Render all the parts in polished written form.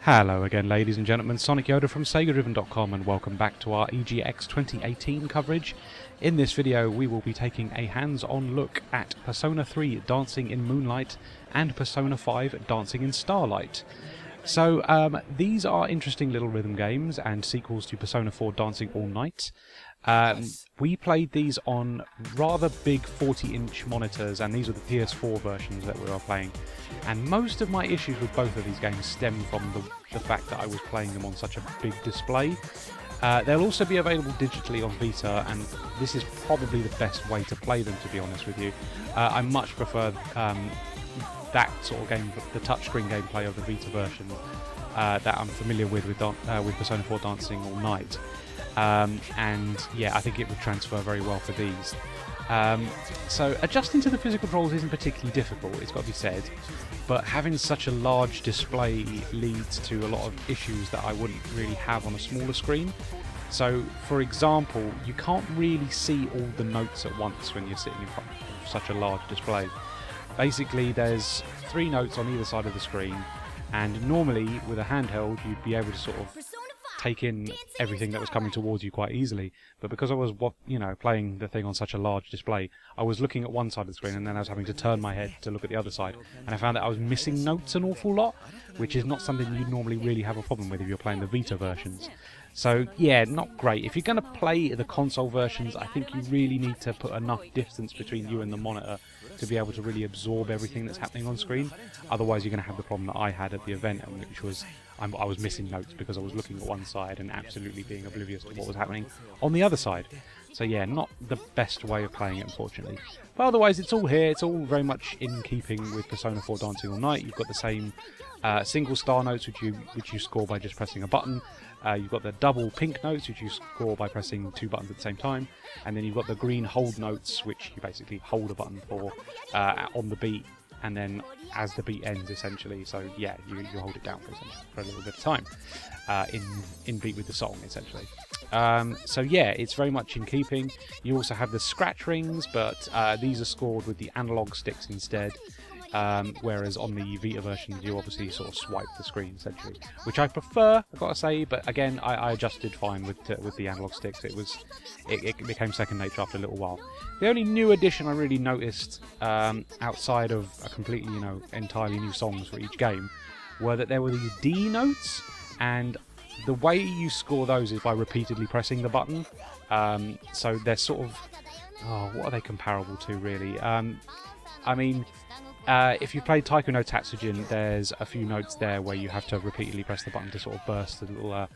Hello again, ladies and gentlemen, Sonic Yoda from SEGADriven.com, and welcome back to our EGX 2018 coverage. In this video we will be taking a hands-on look at Persona 3 Dancing in Moonlight and Persona 5 Dancing in Starlight. So these are interesting little rhythm games and sequels to Persona 4 Dancing All Night. We played these on rather big 40-inch monitors, and these are the PS4 versions that we are playing. And most of my issues with both of these games stem from the fact that I was playing them on such a big display. They'll also be available digitally on Vita, and this is probably the best way to play them, to be honest with you. I much prefer that sort of game, the touchscreen gameplay of the Vita version that I'm familiar with Persona 4 Dancing All Night. And yeah, I think it would transfer very well for these. So adjusting to the physical controls isn't particularly difficult, it's got to be said, but having such a large display leads to a lot of issues that I wouldn't really have on a smaller screen. So for example, you can't really see all the notes at once when you're sitting in front of such a large display. Basically there's 3 notes on either side of the screen, and normally with a handheld you'd be able to sort of take in everything that was coming towards you quite easily, but because I was, playing the thing on such a large display, I was looking at one side of the screen and then I was having to turn my head to look at the other side, and I found that I was missing notes an awful lot, which is not something you'd normally really have a problem with if you're playing the Vita versions. So yeah, not great. If you're going to play the console versions, I think you really need to put enough distance between you and the monitor to be able to really absorb everything that's happening on screen. Otherwise you're going to have the problem that I had at the event, which was I was missing notes because I was looking at one side and absolutely being oblivious to what was happening on the other side. So yeah, not the best way of playing it, unfortunately. But otherwise it's all here, it's all very much in keeping with Persona 4 Dancing All Night. You've got the same single star notes which you score by just pressing a button. You've got the double pink notes which you score by pressing 2 buttons at the same time, and then you've got the green hold notes which you basically hold a button for on the beat, and then as the beat ends essentially, so yeah, you hold it down for a little bit of time in beat with the song essentially. So yeah, it's very much in keeping. You also have the scratch rings, but these are scored with the analog sticks instead. Whereas on the Vita version you obviously sort of swipe the screen essentially, which I prefer, I've got to say, but again I adjusted fine with the analog sticks. It became second nature after a little while. The only new addition I really noticed outside of a completely entirely new songs for each game were that there were these D notes, and the way you score those is by repeatedly pressing the button. So they're sort of, what are they comparable to really? I mean, if you played Taiko no Tatsujin, there's a few notes there where you have to repeatedly press the button to sort of burst a little a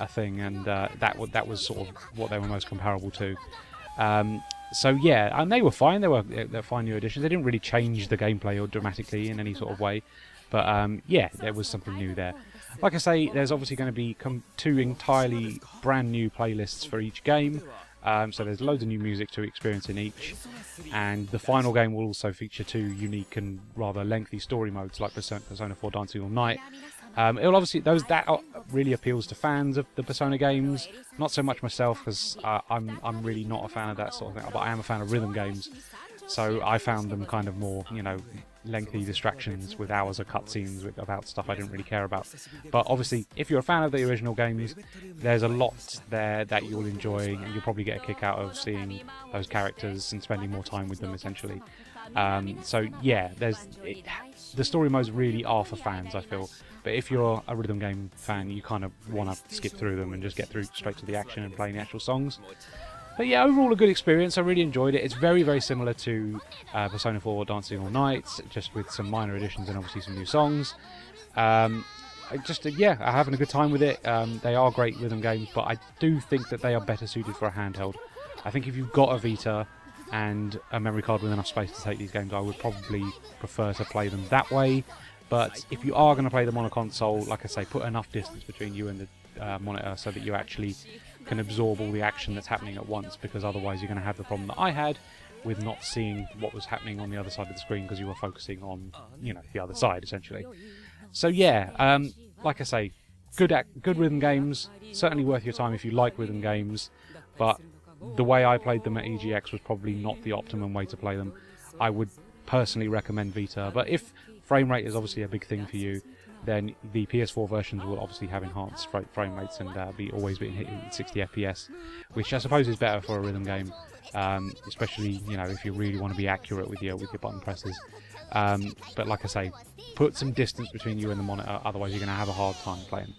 thing, and that was sort of what they were most comparable to. So yeah, and they were fine. They're fine new additions. They didn't really change the gameplay or dramatically in any sort of way, but yeah, there was something new there. Like I say, there's obviously going to be 2 entirely brand new playlists for each game. So there's loads of new music to experience in each, and the final game will also feature 2 unique and rather lengthy story modes like Persona 4 Dancing All Night. It'll obviously that really appeals to fans of the Persona games, not so much myself because I'm really not a fan of that sort of thing, but I am a fan of rhythm games. So I found them kind of more, lengthy distractions with hours of cutscenes about stuff I didn't really care about. But obviously, if you're a fan of the original games, there's a lot there that you'll enjoy, and you'll probably get a kick out of seeing those characters and spending more time with them, essentially. So yeah, the story modes really are for fans, I feel. But if you're a rhythm game fan, you kind of want to skip through them and just get straight to the action and playing the actual songs. But yeah, overall a good experience. I really enjoyed it. It's very, very similar to Persona 4 Dancing All Night, just with some minor additions and obviously some new songs. I'm having a good time with it. They are great rhythm games, but I do think that they are better suited for a handheld. I think if you've got a Vita and a memory card with enough space to take these games, I would probably prefer to play them that way. But if you are going to play them on a console, like I say, put enough distance between you and the monitor so that you actually can absorb all the action that's happening at once, because otherwise you're going to have the problem that I had with not seeing what was happening on the other side of the screen because you were focusing on, the other side essentially. So yeah, like I say, good rhythm games, certainly worth your time if you like rhythm games, but the way I played them at EGX was probably not the optimum way to play them. I would personally recommend Vita, but if frame rate is obviously a big thing for you, then the PS4 versions will obviously have enhanced frame rates and be always being hit at 60 FPS, which I suppose is better for a rhythm game, especially if you really want to be accurate with your button presses. But like I say, put some distance between you and the monitor, otherwise you're going to have a hard time playing.